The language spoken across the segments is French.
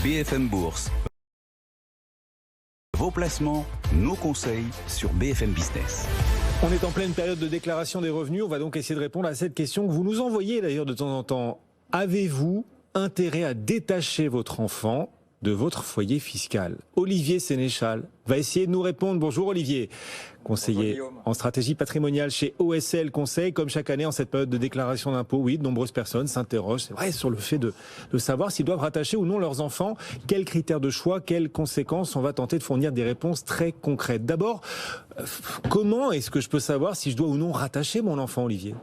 BFM Bourse. Vos placements, nos conseils sur BFM Business. On est en pleine période de déclaration des revenus. On va donc essayer de répondre à cette question que vous nous envoyez d'ailleurs de temps en temps. Avez-vous intérêt à détacher votre enfant de votre foyer fiscal? Olivier Sénéchal va essayer de nous répondre. Bonjour Olivier, conseiller en stratégie patrimoniale chez OSL Conseil. Comme chaque année en cette période de déclaration d'impôt, oui, de nombreuses personnes s'interrogent, c'est vrai, sur le fait de savoir s'ils doivent rattacher ou non leurs enfants. Quels critères de choix, quelles conséquences? On va tenter de fournir des réponses très concrètes. D'abord, comment est-ce que je peux savoir si je dois ou non rattacher mon enfant, Olivier?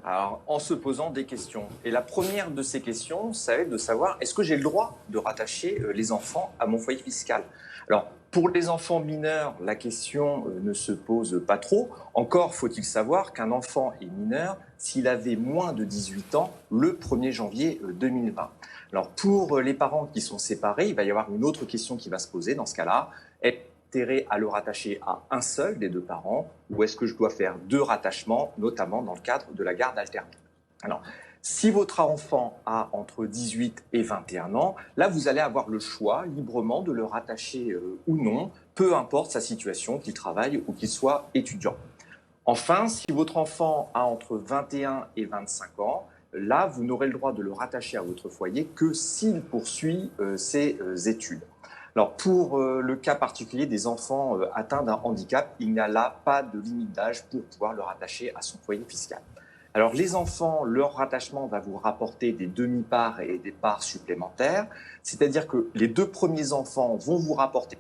Alors, en se posant des questions. Et la première de ces questions, ça va être de savoir, est-ce que j'ai le droit de rattacher les enfants à mon foyer fiscal? Alors, pour les enfants mineurs, la question ne se pose pas trop. Encore faut-il savoir qu'un enfant est mineur s'il avait moins de 18 ans le 1er janvier 2020. Alors, pour les parents qui sont séparés, il va y avoir une autre question qui va se poser dans ce cas-là. À le rattacher à un seul des deux parents, ou est-ce que je dois faire deux rattachements, notamment dans le cadre de la garde alternée? Alors, si votre enfant a entre 18 et 21 ans, là, vous allez avoir le choix librement de le rattacher ou non, peu importe sa situation, qu'il travaille ou qu'il soit étudiant. Enfin, si votre enfant a entre 21 et 25 ans, là, vous n'aurez le droit de le rattacher à votre foyer que s'il poursuit ses études. Alors, pour le cas particulier des enfants atteints d'un handicap, il n'y a là pas de limite d'âge pour pouvoir le rattacher à son foyer fiscal. Alors, les enfants, leur rattachement va vous rapporter des demi-parts et des parts supplémentaires, c'est-à-dire que les deux premiers enfants vont vous rapporter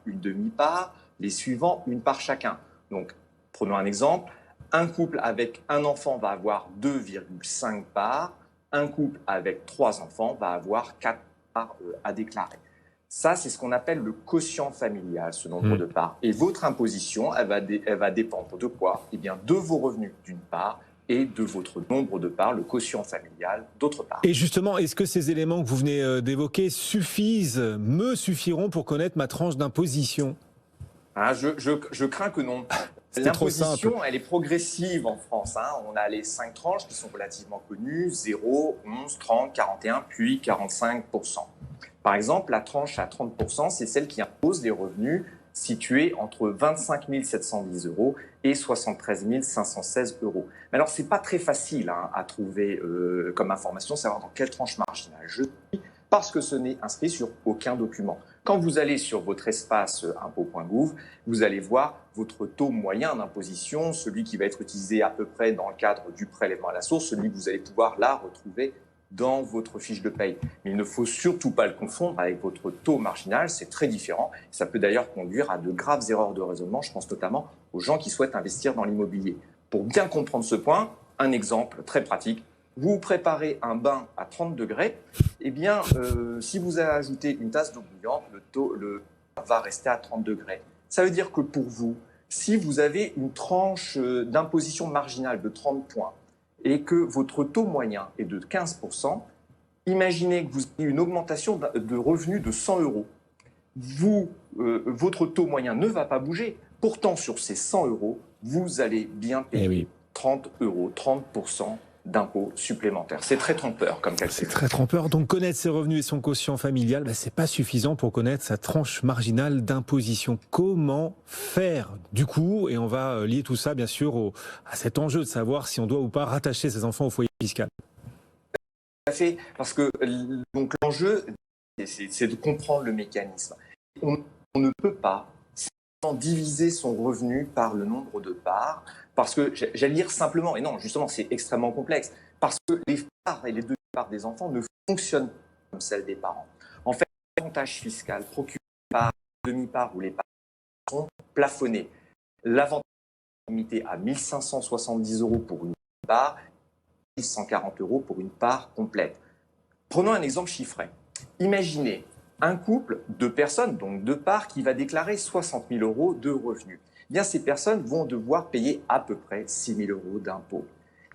une demi-part, les suivants une part chacun. Donc, prenons un exemple, un couple avec un enfant va avoir 2,5 parts, un couple avec 3 enfants va avoir 4 parts à déclarer. Ça, c'est ce qu'on appelle le quotient familial, ce nombre de parts. Et votre imposition, elle va dépendre de quoi? Eh bien, de vos revenus, d'une part, et de votre nombre de parts, le quotient familial, d'autre part. Et justement, est-ce que ces éléments que vous venez d'évoquer me suffiront pour connaître ma tranche d'imposition? Je crains que non. L'imposition, elle est progressive en France. On a les 5 tranches qui sont relativement connues, 0, 11, 30, 41, puis 45%. Par exemple, la tranche à 30%, c'est celle qui impose les revenus situés entre 25 710 euros et 73 516 euros. Mais alors, ce n'est pas très facile à trouver comme information, savoir dans quelle tranche marginale je suis, parce que ce n'est inscrit sur aucun document. Quand vous allez sur votre espace impôt.gouv, vous allez voir votre taux moyen d'imposition, celui qui va être utilisé à peu près dans le cadre du prélèvement à la source, celui que vous allez pouvoir là retrouver dans votre fiche de paye. Mais il ne faut surtout pas le confondre avec votre taux marginal, c'est très différent. Ça peut d'ailleurs conduire à de graves erreurs de raisonnement, je pense notamment aux gens qui souhaitent investir dans l'immobilier. Pour bien comprendre ce point, un exemple très pratique. Vous préparez un bain à 30 degrés, eh bien, si vous ajoutez une tasse d'eau bouillante, le taux va rester à 30 degrés. Ça veut dire que pour vous, si vous avez une tranche d'imposition marginale de 30 points, et que votre taux moyen est de 15%, imaginez que vous ayez une augmentation de revenus de 100 euros. Votre taux moyen ne va pas bouger. Pourtant, sur ces 100 euros, vous allez bien payer 30 euros, 30% d'impôts supplémentaires. C'est très trompeur comme calcul. C'est très trompeur. Donc connaître ses revenus et son quotient familial, c'est pas suffisant pour connaître sa tranche marginale d'imposition. Comment faire du coup? Et on va lier tout ça bien sûr à cet enjeu de savoir si on doit ou pas rattacher ses enfants au foyer fiscal. Tout à fait, parce que donc l'enjeu, c'est de comprendre le mécanisme. On ne peut pas diviser son revenu par le nombre de parts, parce que j'allais dire simplement, et non, justement, c'est extrêmement complexe, parce que les parts et les demi-parts des enfants ne fonctionnent pas comme celles des parents. En fait, l'avantage fiscal procuré par les demi-parts ou les parts sont plafonnés. L'avantage est limité à 1 570 euros pour une part, 1 140 euros pour une part complète. Prenons un exemple chiffré. Imaginez un couple de personnes, donc deux parts, qui va déclarer 60 000 euros de revenus. Eh bien, ces personnes vont devoir payer à peu près 6 000 euros d'impôts.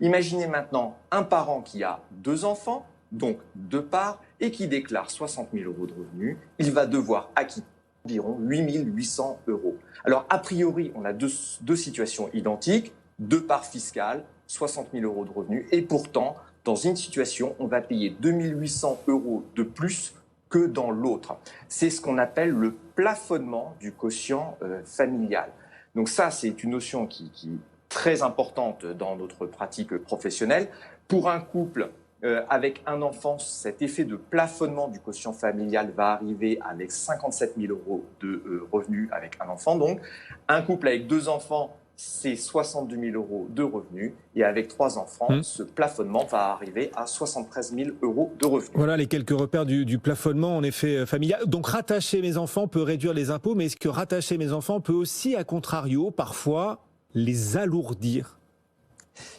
Imaginez maintenant un parent qui a 2 enfants, donc 2 parts, et qui déclare 60 000 euros de revenus. Il va devoir acquitter environ 8 800 euros. Alors, a priori, on a deux situations identiques, 2 parts fiscales, 60 000 euros de revenus, et pourtant, dans une situation, on va payer 2 800 euros de plus que dans l'autre. C'est ce qu'on appelle le plafonnement du quotient familial. Donc ça, c'est une notion qui est très importante dans notre pratique professionnelle. Pour un couple avec un enfant, cet effet de plafonnement du quotient familial va arriver avec 57 000 € de revenus avec un enfant. Donc, un couple avec 2 enfants, c'est 62 000 € de revenus. Et avec 3 enfants, ce plafonnement va arriver à 73 000 € de revenus. Voilà les quelques repères du plafonnement, en effet, familial. Donc, rattacher mes enfants peut réduire les impôts, mais est-ce que rattacher mes enfants peut aussi, à contrario, parfois, les alourdir ?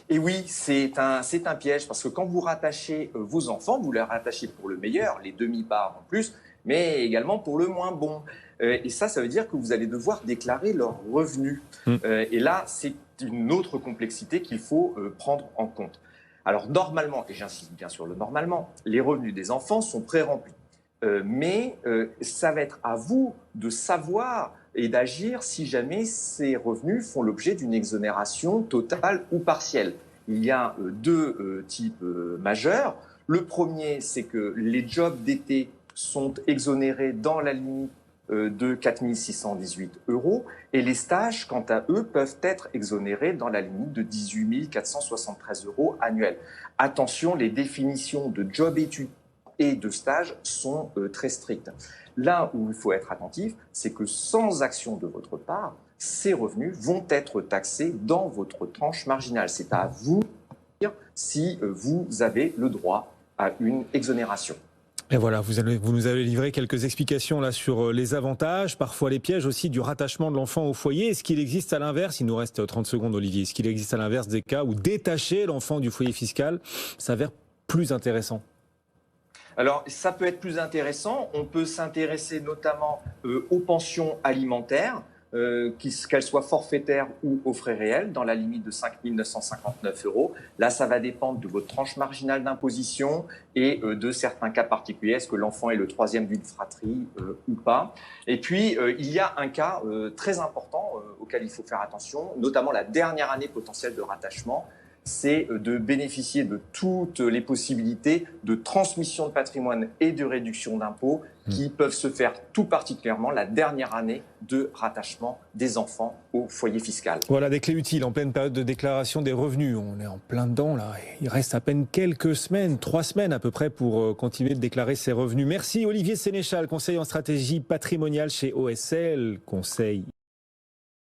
Et oui, c'est un piège, parce que quand vous rattachez vos enfants, vous les rattachez pour le meilleur, les demi-parts en plus, mais également pour le moins bon. Et ça veut dire que vous allez devoir déclarer leurs revenus. Et là, c'est une autre complexité qu'il faut prendre en compte. Alors normalement, et j'insiste bien sur le normalement, les revenus des enfants sont pré-remplis. Mais ça va être à vous de savoir et d'agir si jamais ces revenus font l'objet d'une exonération totale ou partielle. Il y a 2 types majeurs. Le premier, c'est que les jobs d'été sont exonérés dans la limite de 4 618 € et les stages, quant à eux, peuvent être exonérés dans la limite de 18 473 € annuels. Attention, les définitions de job études et de stage sont très strictes. Là où il faut être attentif, c'est que sans action de votre part, ces revenus vont être taxés dans votre tranche marginale. C'est à vous de dire si vous avez le droit à une exonération. Et voilà, vous nous avez livré quelques explications là sur les avantages, parfois les pièges aussi du rattachement de l'enfant au foyer. Est-ce qu'il existe à l'inverse, il nous reste 30 secondes Olivier, est-ce qu'il existe à l'inverse des cas où détacher l'enfant du foyer fiscal s'avère plus intéressant ? Alors, ça peut être plus intéressant. On peut s'intéresser notamment aux pensions alimentaires, qu'elles soient forfaitaires ou aux frais réels, dans la limite de 5 959 €. Là, ça va dépendre de votre tranche marginale d'imposition et de certains cas particuliers. Est-ce que l'enfant est le 3e d'une fratrie ou pas? Et puis, il y a un cas très important auquel il faut faire attention, notamment la dernière année potentielle de rattachement. C'est de bénéficier de toutes les possibilités de transmission de patrimoine et de réduction d'impôts qui peuvent se faire tout particulièrement la dernière année de rattachement des enfants au foyer fiscal. Voilà des clés utiles en pleine période de déclaration des revenus. On est en plein dedans là. Il reste à peine quelques semaines, 3 semaines à peu près pour continuer de déclarer ses revenus. Merci Olivier Sénéchal, conseiller en stratégie patrimoniale chez OSL Conseil.